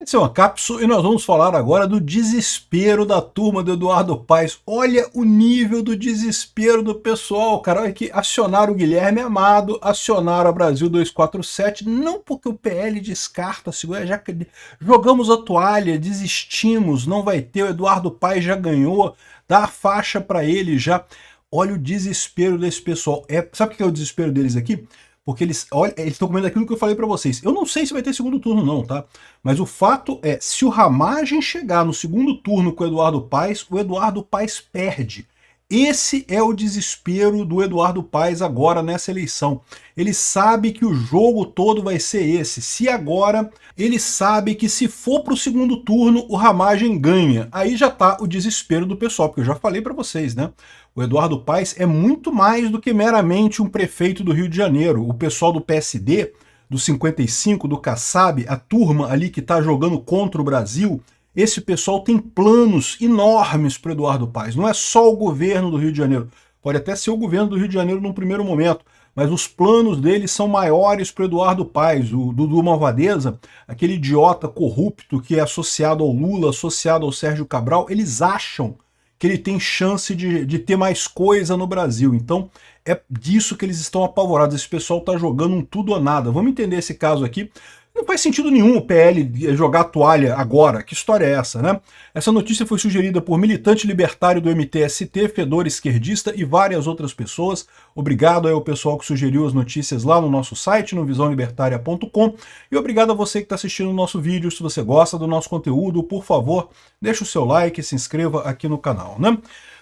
Esse é uma cápsula e nós vamos falar agora do desespero da turma do Eduardo Paes. Olha o nível do desespero do pessoal, cara. Olha que acionaram o Guilherme Amado, acionaram a Brasil 247, não porque o PL descarta, já que jogamos a toalha, desistimos, não vai ter, o Eduardo Paes já ganhou, dá a faixa para ele já. Olha o desespero desse pessoal. Sabe o que é o desespero deles aqui? Porque eles estão comendo aquilo que eu falei para vocês. Eu não sei se vai ter segundo turno não, tá? Mas o fato é, se o Ramagem chegar no segundo turno com o Eduardo Paes perde. Esse é o desespero do Eduardo Paes agora nessa eleição. Ele sabe que o jogo todo vai ser esse. Se agora, ele sabe que se for para o segundo turno, o Ramagem ganha. Aí já tá o desespero do pessoal, porque eu já falei para vocês, né? O Eduardo Paes é muito mais do que meramente um prefeito do Rio de Janeiro. O pessoal do PSD, do 55, do Kassab, a turma ali que está jogando contra o Brasil, esse pessoal tem planos enormes para Eduardo Paes. Não é só o governo do Rio de Janeiro. Pode até ser o governo do Rio de Janeiro num primeiro momento, mas os planos deles são maiores para Eduardo Paes. O Dudu Malvadeza, aquele idiota corrupto que é associado ao Lula, associado ao Sérgio Cabral, eles acham que ele tem chance de ter mais coisa no Brasil. Então é disso que eles estão apavorados. Esse pessoal está jogando um tudo ou nada. Vamos entender esse caso aqui. Não faz sentido nenhum o PL jogar a toalha agora. Que história é essa, né? Essa notícia foi sugerida por militante libertário do MTST, fedor esquerdista e várias outras pessoas. Obrigado aí ao pessoal que sugeriu as notícias lá no nosso site, no visãolibertaria.com. E obrigado a você que está assistindo o nosso vídeo. Se você gosta do nosso conteúdo, por favor, deixa o seu like e se inscreva aqui no canal, né?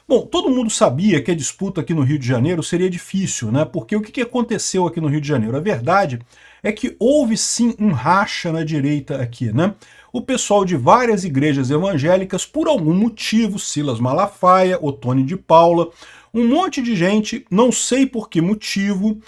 Bom, todo mundo sabia que a disputa aqui no Rio de Janeiro seria difícil, né? Porque o que aconteceu aqui no Rio de Janeiro? A verdade é que houve sim um racha na direita aqui, né? O pessoal de várias igrejas evangélicas, por algum motivo, Silas Malafaia, Ottoni de Paula, um monte de gente, não sei por que motivo,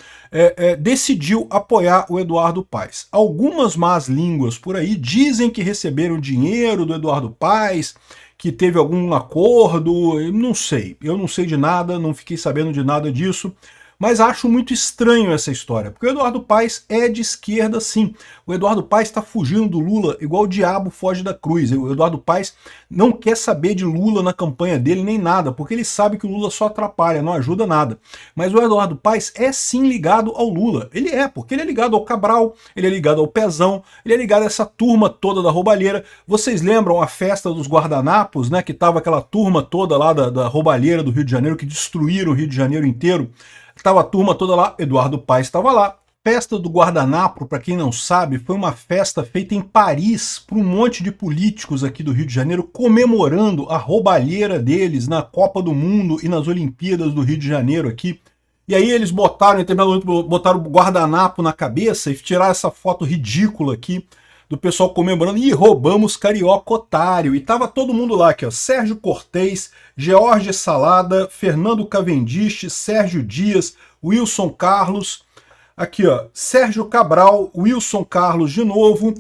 decidiu apoiar o Eduardo Paes. Algumas más línguas por aí dizem que receberam dinheiro do Eduardo Paes, que teve algum acordo, eu não sei de nada, não fiquei sabendo de nada disso, mas acho muito estranho essa história, porque o Eduardo Paes é de esquerda sim. O Eduardo Paes está fugindo do Lula igual o diabo foge da cruz. O Eduardo Paes não quer saber de Lula na campanha dele nem nada, porque ele sabe que o Lula só atrapalha, não ajuda nada. Mas o Eduardo Paes é sim ligado ao Lula. Ele é, porque ele é ligado ao Cabral, ele é ligado ao Pezão, ele é ligado a essa turma toda da roubalheira. Vocês lembram a festa dos guardanapos, né, que tava aquela turma toda lá da roubalheira do Rio de Janeiro, que destruíram o Rio de Janeiro inteiro? Estava a turma toda lá, Eduardo Paes estava lá. Festa do Guardanapo, para quem não sabe, foi uma festa feita em Paris por um monte de políticos aqui do Rio de Janeiro, comemorando a roubalheira deles na Copa do Mundo e nas Olimpíadas do Rio de Janeiro aqui. E aí eles botaram o guardanapo na cabeça e tiraram essa foto ridícula aqui do pessoal comemorando, e roubamos carioca otário. E tava todo mundo lá aqui, ó, Sérgio Cortez, George Salada, Fernando Cavendish, Sérgio Dias, Wilson Carlos, aqui ó, Sérgio Cabral, Wilson Carlos de novo,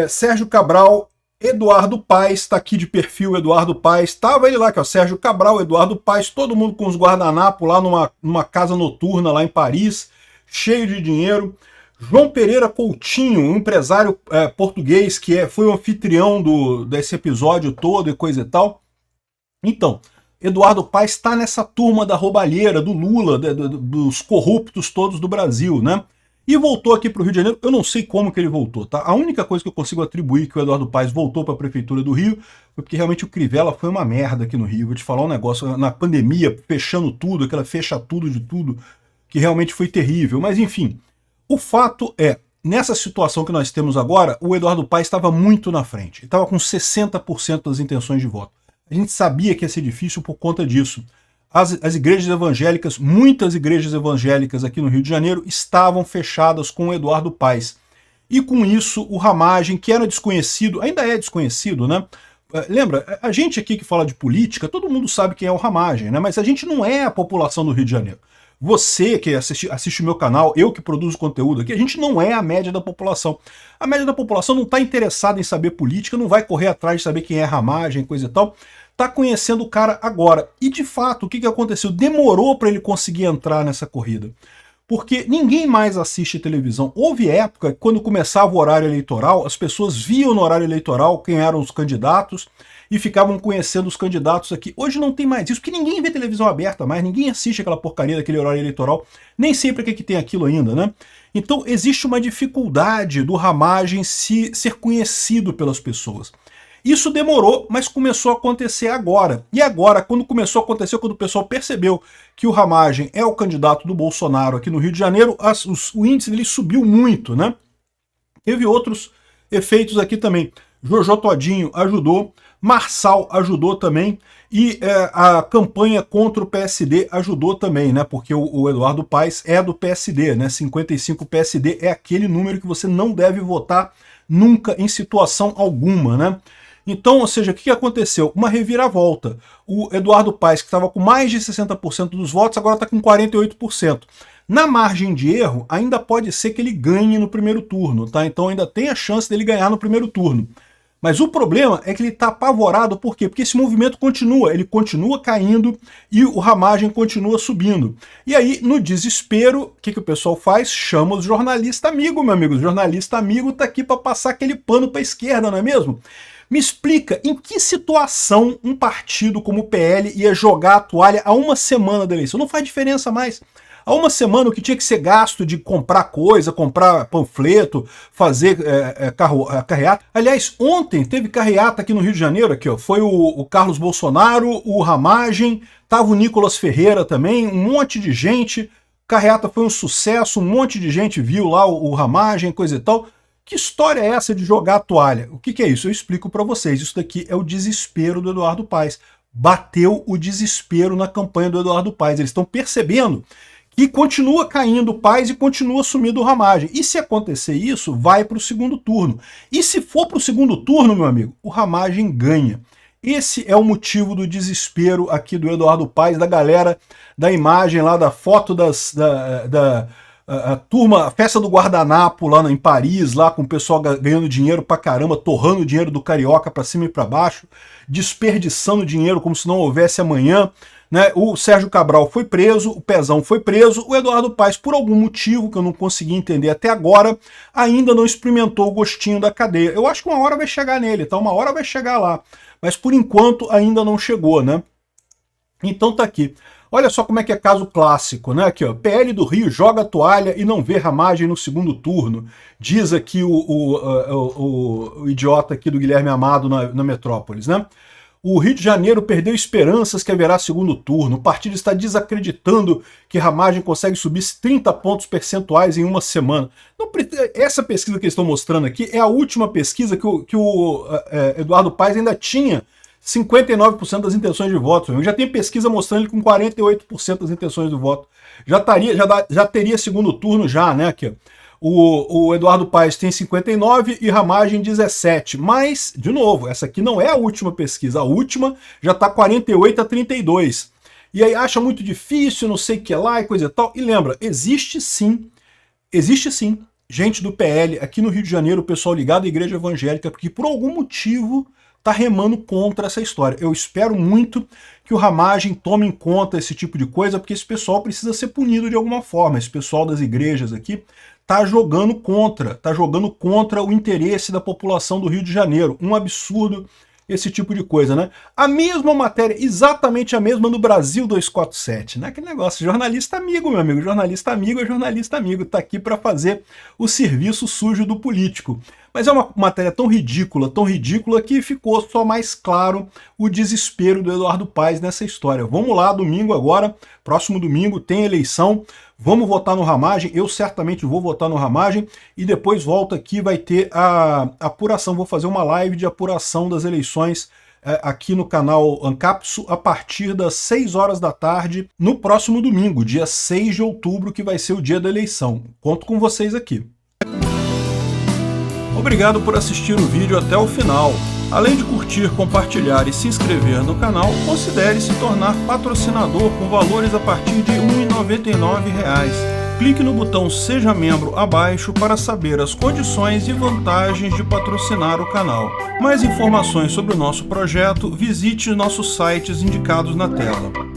Sérgio Cabral, Eduardo Paes, tá aqui de perfil Eduardo Paes, tava ele lá, que é o Sérgio Cabral, Eduardo Paes, todo mundo com os guardanapos lá numa casa noturna lá em Paris, cheio de dinheiro. João Pereira Coutinho, um empresário português que foi o anfitrião desse episódio todo e coisa e tal. Então, Eduardo Paes está nessa turma da roubalheira, do Lula, dos corruptos todos do Brasil, né? E voltou aqui para o Rio de Janeiro. Eu não sei como que ele voltou, tá? A única coisa que eu consigo atribuir que o Eduardo Paes voltou para a Prefeitura do Rio foi porque realmente o Crivella foi uma merda aqui no Rio. Vou te falar um negócio, na pandemia, fechando tudo, aquela fecha tudo de tudo, que realmente foi terrível. Mas enfim, o fato é, nessa situação que nós temos agora, o Eduardo Paes estava muito na frente. Estava com 60% das intenções de voto. A gente sabia que ia ser difícil por conta disso. As igrejas evangélicas, muitas igrejas evangélicas aqui no Rio de Janeiro, estavam fechadas com o Eduardo Paes. E com isso, o Ramagem, que era desconhecido, ainda é desconhecido, né? Lembra, a gente aqui que fala de política, todo mundo sabe quem é o Ramagem, né? Mas a gente não é a população do Rio de Janeiro. Você que assiste o meu canal, eu que produzo conteúdo aqui, a gente não é a média da população. A média da população não está interessada em saber política, não vai correr atrás de saber quem é Ramagem, coisa e tal. Está conhecendo o cara agora. E de fato, o que aconteceu? Demorou para ele conseguir entrar nessa corrida. porque ninguém mais assiste televisão. Houve época, quando começava o horário eleitoral, as pessoas viam no horário eleitoral quem eram os candidatos e ficavam conhecendo os candidatos aqui. Hoje não tem mais isso, porque ninguém vê televisão aberta mais, ninguém assiste aquela porcaria daquele horário eleitoral, nem sempre é que tem aquilo ainda, né? Então existe uma dificuldade do Ramagem ser conhecido pelas pessoas. Isso demorou, mas começou a acontecer agora. E agora, quando começou a acontecer, quando o pessoal percebeu que o Ramagem é o candidato do Bolsonaro aqui no Rio de Janeiro, o índice dele subiu muito, né? Teve outros efeitos aqui também. Jojo Todinho ajudou, Marçal ajudou também, e a campanha contra o PSD ajudou também, né? Porque o Eduardo Paes é do PSD, né? 55 PSD é aquele número que você não deve votar nunca em situação alguma, né? Então, ou seja, o que aconteceu? Uma reviravolta. O Eduardo Paes, que estava com mais de 60% dos votos, agora está com 48%. Na margem de erro, ainda pode ser que ele ganhe no primeiro turno, tá? Então ainda tem a chance dele ganhar no primeiro turno. Mas o problema é que ele está apavorado, por quê? Porque esse movimento continua, ele continua caindo e o Ramagem continua subindo. E aí, no desespero, o que o pessoal faz? Chama o jornalista amigo, meu amigo. O jornalista amigo está aqui para passar aquele pano para a esquerda, não é mesmo? Me explica em que situação um partido como o PL ia jogar a toalha a uma semana da eleição. Não faz diferença mais. Há uma semana o que tinha que ser gasto de comprar coisa, comprar panfleto, fazer carreata. Aliás, ontem teve carreata aqui no Rio de Janeiro, aqui, ó, foi o Carlos Bolsonaro, o Ramagem, tava o Nicolas Ferreira também, um monte de gente. Carreata foi um sucesso, um monte de gente viu lá o Ramagem, coisa e tal. Que história é essa de jogar a toalha? O que é isso? Eu explico para vocês. Isso daqui é o desespero do Eduardo Paes. Bateu o desespero na campanha do Eduardo Paes. Eles estão percebendo que continua caindo o Paes e continua sumindo o Ramagem. E se acontecer isso, vai para o segundo turno. E se for para o segundo turno, meu amigo, o Ramagem ganha. Esse é o motivo do desespero aqui do Eduardo Paes, da galera da imagem lá, da foto a turma, a festa do guardanapo lá em Paris, lá com o pessoal ganhando dinheiro pra caramba, torrando o dinheiro do carioca pra cima e pra baixo, desperdiçando dinheiro como se não houvesse amanhã, né? O Sérgio Cabral foi preso, o Pezão foi preso, o Eduardo Paes, por algum motivo que eu não consegui entender até agora, ainda não experimentou o gostinho da cadeia. Eu acho que uma hora vai chegar nele, tá? Uma hora vai chegar lá, mas por enquanto ainda não chegou, né? Então tá aqui. Olha só como é que é caso clássico, né? Aqui, ó, PL do Rio joga a toalha e não vê Ramagem no segundo turno. Diz aqui o idiota aqui do Guilherme Amado na Metrópolis, né? O Rio de Janeiro perdeu esperanças que haverá segundo turno. O partido está desacreditando que Ramagem consegue subir 30 pontos percentuais em uma semana. Não, essa pesquisa que eles estão mostrando aqui é a última pesquisa que o Eduardo Paes ainda tinha 59% das intenções de voto. Já tem pesquisa mostrando ele com 48% das intenções do voto. Já teria segundo turno já, né? Aqui, o Eduardo Paes tem 59 e Ramagem 17. Mas, de novo, essa aqui não é a última pesquisa. A última já está 48-32. E aí acha muito difícil, não sei o que lá e coisa e tal. E lembra, existe sim gente do PL aqui no Rio de Janeiro, o pessoal ligado à igreja evangélica, porque por algum motivo está remando contra essa história. Eu espero muito que o Ramagem tome em conta esse tipo de coisa, porque esse pessoal precisa ser punido de alguma forma. Esse pessoal das igrejas aqui está jogando contra o interesse da população do Rio de Janeiro. Um absurdo esse tipo de coisa, né? A mesma matéria, exatamente a mesma no Brasil 247, né? Aquele negócio, jornalista amigo, meu amigo, jornalista amigo é jornalista amigo, tá aqui para fazer o serviço sujo do político. Mas é uma matéria tão ridícula que ficou só mais claro o desespero do Eduardo Paes nessa história. Vamos lá, domingo agora, próximo domingo tem eleição, vamos votar no Ramagem, eu certamente vou votar no Ramagem, e depois volta aqui, vai ter a apuração, vou fazer uma live de apuração das eleições aqui no canal Ancapsu a partir das 6 horas da tarde, no próximo domingo, dia 6 de outubro, que vai ser o dia da eleição. Conto com vocês aqui. Obrigado por assistir o vídeo até o final. Além de curtir, compartilhar e se inscrever no canal, considere se tornar patrocinador com valores a partir de R$ 1,99. Clique no botão Seja Membro abaixo para saber as condições e vantagens de patrocinar o canal. Mais informações sobre o nosso projeto, visite nossos sites indicados na tela.